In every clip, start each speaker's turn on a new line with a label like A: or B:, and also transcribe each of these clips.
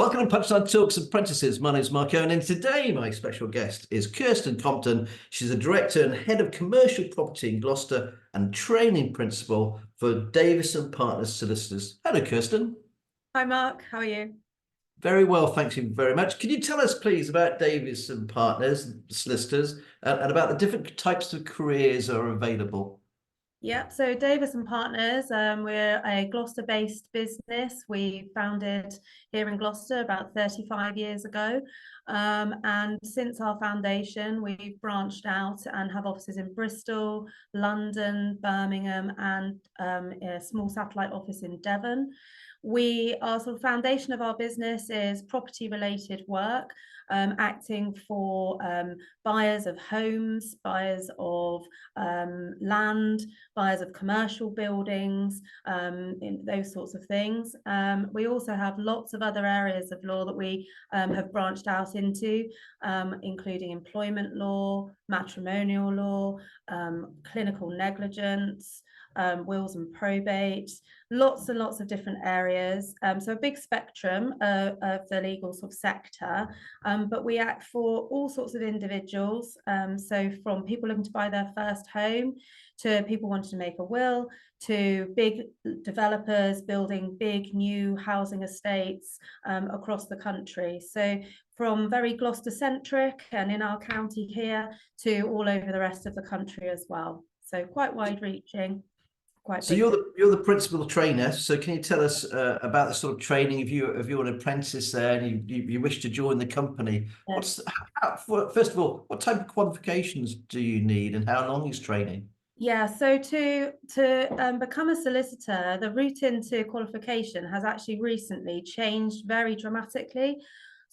A: Welcome to Punchline Talks Apprentices. My name is Mark Owen, and today my special guest is Kirsten Compton. She's a director and head of commercial property in Gloucester and training principal for Davies and Partners Solicitors. Hello, Kirsten.
B: Hi, Mark. How are you?
A: Very well, thank you very much. Can you tell us, please, about Davies and Partners Solicitors and about the different types of careers that are available?
B: Yep, so Davies and Partners, we're a Gloucester-based business. We founded here in Gloucester about 35 years ago. And since our foundation, we've branched out and have offices in Bristol, London, Birmingham, and a small satellite office in Devon. Our sort of foundation of our business is property-related work, acting for buyers of homes, buyers of land, buyers of commercial buildings, in those sorts of things. We also have lots of other areas of law that we have branched out into, including employment law, matrimonial law, clinical negligence, wills and probate, lots and lots of different areas. So a big spectrum of the legal sort of sector, but we act for all sorts of individuals. So from people looking to buy their first home, to people wanting to make a will, to big developers building big new housing estates across the country. So from very Gloucester centric and in our county here to all over the rest of the country as well. So quite wide reaching.
A: So you're the principal trainer. So can you tell us about the sort of training if you're an apprentice there and you wish to join the company?
B: Yes.
A: First of all, what type of qualifications do you need and how long is training?
B: Yeah, so to become a solicitor, the route into qualification has actually recently changed very dramatically.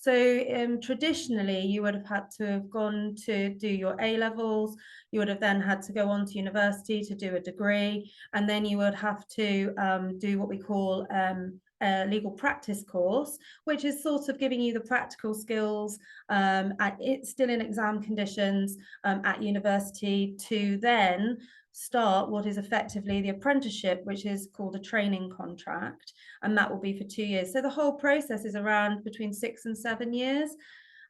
B: So traditionally, you would have had to have gone to do your A-levels, you would have then had to go on to university to do a degree, and then you would have to do what we call a legal practice course, which is sort of giving you the practical skills it's still in exam conditions at university to then start what is effectively the apprenticeship, which is called a training contract, and that will be for 2 years. So the whole process is around between 6 and 7 years.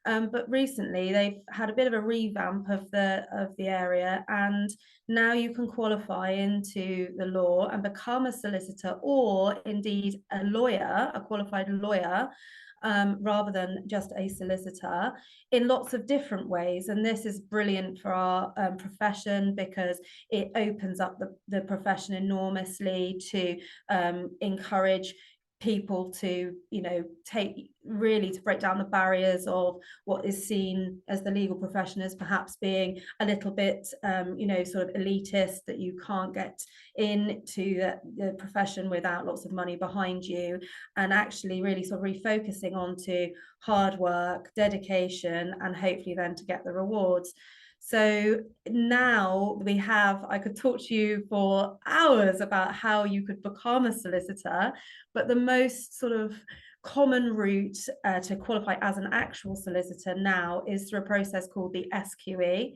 B: But recently they've had a bit of a revamp of the area, and now you can qualify into the law and become a solicitor, or indeed a lawyer, a qualified lawyer, rather than just a solicitor, in lots of different ways. And this is brilliant for our profession because it opens up the profession enormously to encourage people to, to break down the barriers of what is seen as the legal profession as perhaps being a little bit, sort of elitist, that you can't get into the profession without lots of money behind you, and actually really sort of refocusing onto hard work, dedication, and hopefully then to get the rewards. So now I could talk to you for hours about how you could become a solicitor, but the most sort of common route to qualify as an actual solicitor now is through a process called the SQE,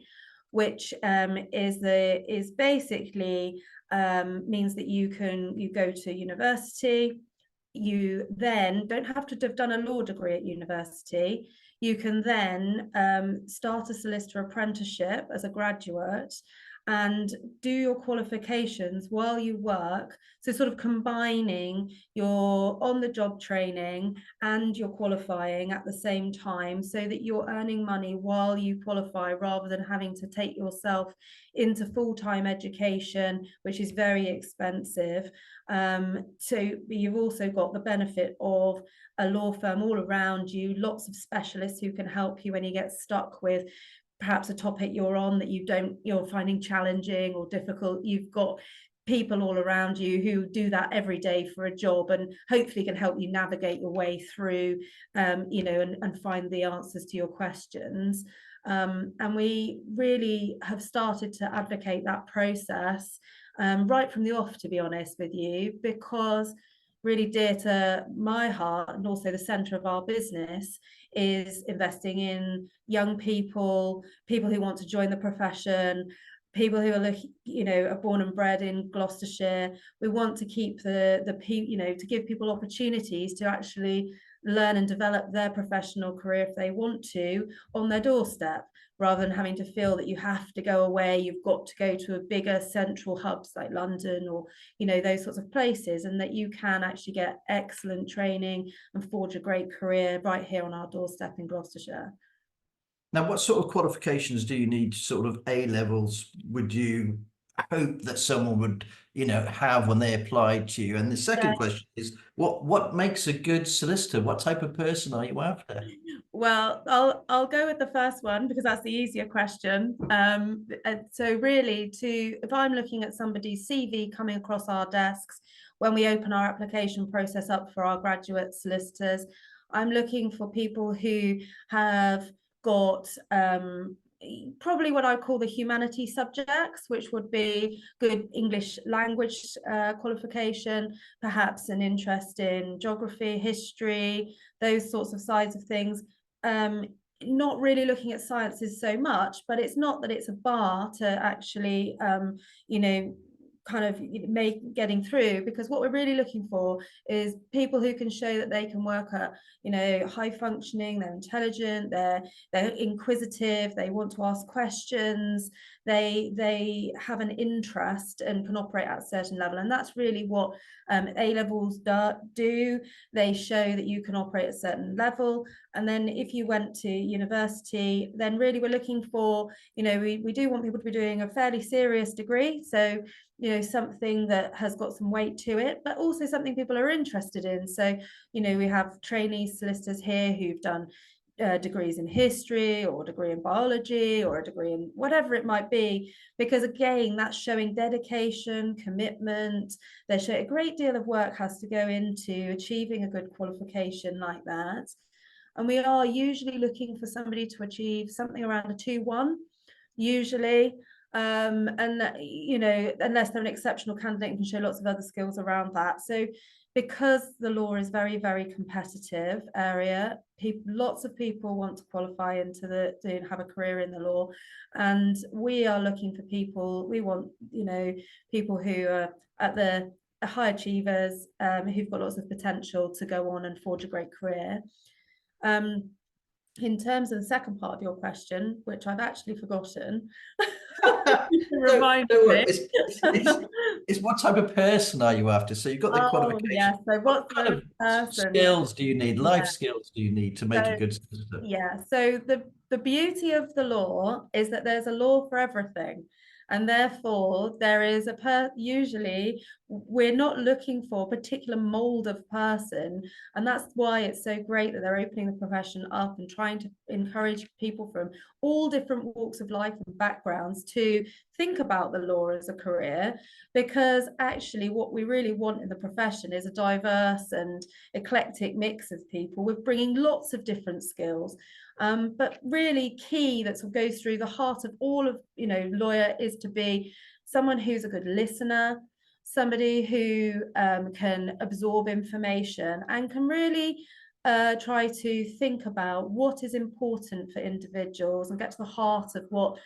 B: which is basically means that you go to university. You then don't have to have done a law degree at university. You can then start a solicitor apprenticeship as a graduate and do your qualifications while you work. So sort of combining your on-the-job training and your qualifying at the same time, so that you're earning money while you qualify, rather than having to take yourself into full-time education, which is very expensive. So you've also got the benefit of a law firm all around you, lots of specialists who can help you when you get stuck with perhaps a topic you're on that you're finding challenging or difficult. You've got people all around you who do that every day for a job, and hopefully can help you navigate your way through, and find the answers to your questions. And we really have started to advocate that process right from the off, to be honest with you, because really dear to my heart, and also the centre of our business, is investing in young people who want to join the profession, people who are looking, are born and bred in Gloucestershire. We want to keep to give people opportunities to actually learn and develop their professional career if they want to on their doorstep, rather than having to feel that you have to go away, you've got to go to a bigger central hubs like London or those sorts of places, and that you can actually get excellent training and forge a great career right here on our doorstep in Gloucestershire.
A: Now, what sort of qualifications do you need? Sort of A levels would you hope that someone would, have when they applied to you? And the second question is, what makes a good solicitor? What type of person are you after?
B: Well, I'll go with the first one because that's the easier question. So really, if I'm looking at somebody's CV coming across our desks when we open our application process up for our graduate solicitors, I'm looking for people who have got probably what I call the humanity subjects, which would be good English language qualification, perhaps an interest in geography, history, those sorts of sides of things. Not really looking at sciences so much, but it's not that it's a bar to actually kind of getting through, because what we're really looking for is people who can show that they can work at high functioning, they're intelligent, they're inquisitive, they want to ask questions, they have an interest and can operate at a certain level. And that's really what A levels do. They show that you can operate at a certain level. And then if you went to university, then really we're looking for, we do want people to be doing a fairly serious degree. So something that has got some weight to it, but also something people are interested in. So we have trainee solicitors here who've done degrees in history, or a degree in biology, or a degree in whatever it might be, because again, that's showing dedication, commitment. They show a great deal of work has to go into achieving a good qualification like that. And we are usually looking for somebody to achieve something around a 2-1 usually. And unless they're an exceptional candidate and can show lots of other skills around that. So because the law is very, very competitive area, lots of people want to qualify to have a career in the law, and we are looking for people. We want people who are at the high achievers, who've got lots of potential to go on and forge a great career. In terms of the second part of your question, which I've actually forgotten. Remind me.
A: It's what type of person are you after? So you've got the qualification.
B: Yeah. So what
A: kind of
B: person?
A: skills do you need? Life skills do you need to make a good solicitor?
B: Yeah. So the beauty of the law is that there's a law for everything. And therefore, there is usually we're not looking for a particular mold of person. And that's why it's so great that they're opening the profession up and trying to encourage people from all different walks of life and backgrounds to think about the law as a career, because actually what we really want in the profession is a diverse and eclectic mix of people with bringing lots of different skills. But really key that sort of goes through the heart of all of lawyer is to be someone who's a good listener, somebody who can absorb information and can really try to think about what is important for individuals and get to the heart of what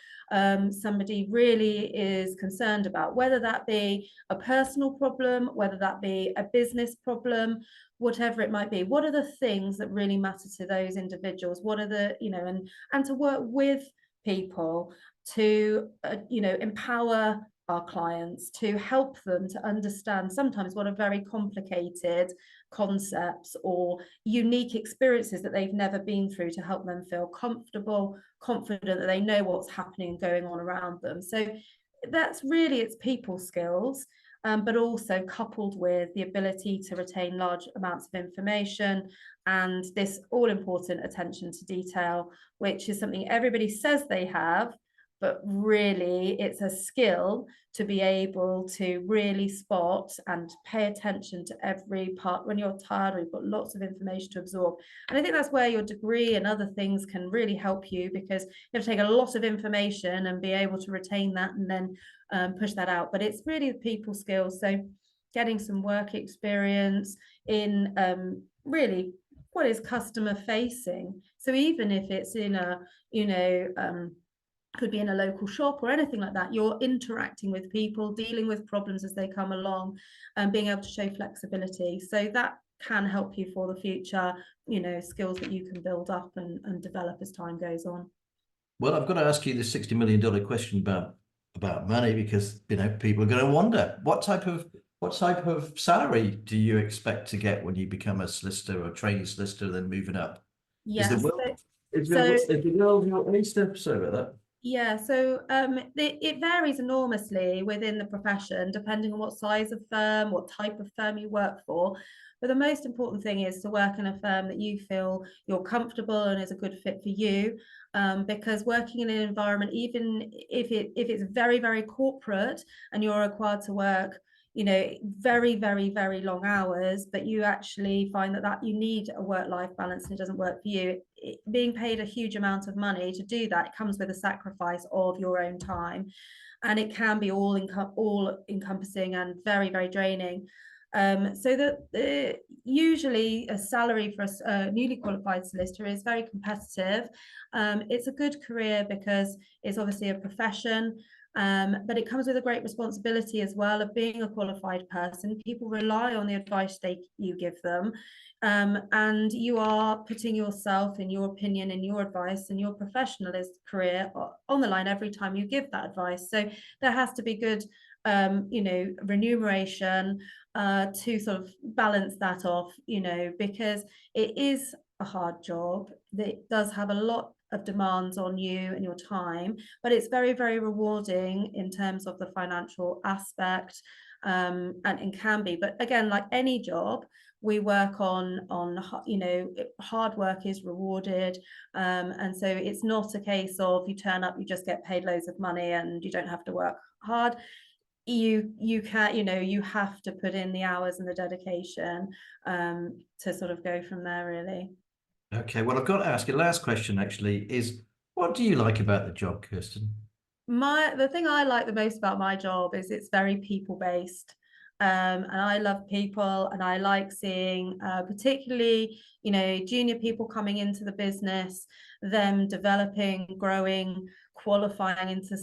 B: somebody really is concerned about, whether that be a personal problem, whether that be a business problem, whatever it might be. What are the things that really matter to those individuals? What are the, and to work with people to, empower our clients, to help them to understand sometimes what are very complicated concepts or unique experiences that they've never been through, to help them feel comfortable, confident that they know what's happening and going on around them. So that's really, it's people skills. But also coupled with the ability to retain large amounts of information and this all-important attention to detail, which is something everybody says they have, but really it's a skill to be able to really spot and pay attention to every part when you're tired or you've got lots of information to absorb. And I think that's where your degree and other things can really help you, because you have to take a lot of information and be able to retain that and then push that out. But it's really the people skills. So getting some work experience in really what is customer facing. So even if it's in a, could be in a local shop or anything like that. You're interacting with people, dealing with problems as they come along, and being able to show flexibility. So that can help you for the future, you know, skills that you can build up and develop as time goes on.
A: Well, I've got to ask you the $60 million question about money, because you know people are going to wonder what type of salary do you expect to get when you become a solicitor or trainee solicitor, then moving up? Is the
B: Yes.
A: world
B: So
A: is the world your oyster? Sorry about that.
B: yeah, so it varies enormously within the profession, depending on what size of firm, what type of firm you work for. But the most important thing is to work in a firm that you feel you're comfortable and is a good fit for you. Because working in an environment, even if it's very, very corporate and you're required to work, you know, very, very, very long hours, but you actually find that you need a work-life balance and it doesn't work for you. Being paid a huge amount of money to do that, it comes with a sacrifice of your own time, and it can be all encompassing and very, very draining. So that usually a salary for a newly qualified solicitor is very competitive. It's a good career because it's obviously a profession, but it comes with a great responsibility as well of being a qualified person. People rely on the advice you give them, and you are putting yourself and your opinion and your advice and your professionalist career on the line every time you give that advice. So there has to be good, you know, remuneration to sort of balance that off, you know, because it is a hard job that does have a lot of demands on you and your time, but it's very, very rewarding in terms of the financial aspect, and can be. But again, like any job, we work on you know, hard work is rewarded, and so it's not a case of you turn up, you just get paid loads of money and you don't have to work hard. You can, you know, you have to put in the hours and the dedication, to sort of go from there, really.
A: Okay, well, I've got to ask you, last question actually is, what do you like about the job, Kirsten?
B: The thing I like the most about my job is it's very people based, and I love people, and I like seeing, particularly, you know, junior people coming into the business, them developing, growing, qualifying into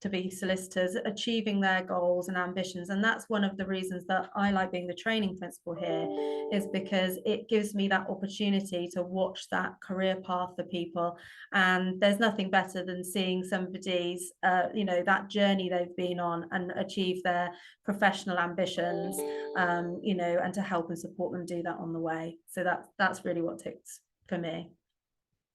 B: to be solicitors, achieving their goals and ambitions. And that's one of the reasons that I like being the training principal here, is because it gives me that opportunity to watch that career path for people. And there's nothing better than seeing somebody's, you know, that journey they've been on and achieve their professional ambitions, you know, and to help and support them do that on the way. So that's really what ticks for me.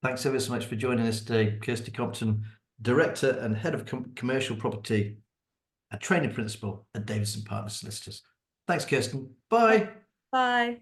A: Thanks ever so much for joining us today, Kirsten Compton, Director and Head of Commercial Property and Training Principal at Davies and Partners Solicitors. Thanks, Kirsten. Bye.
B: Bye.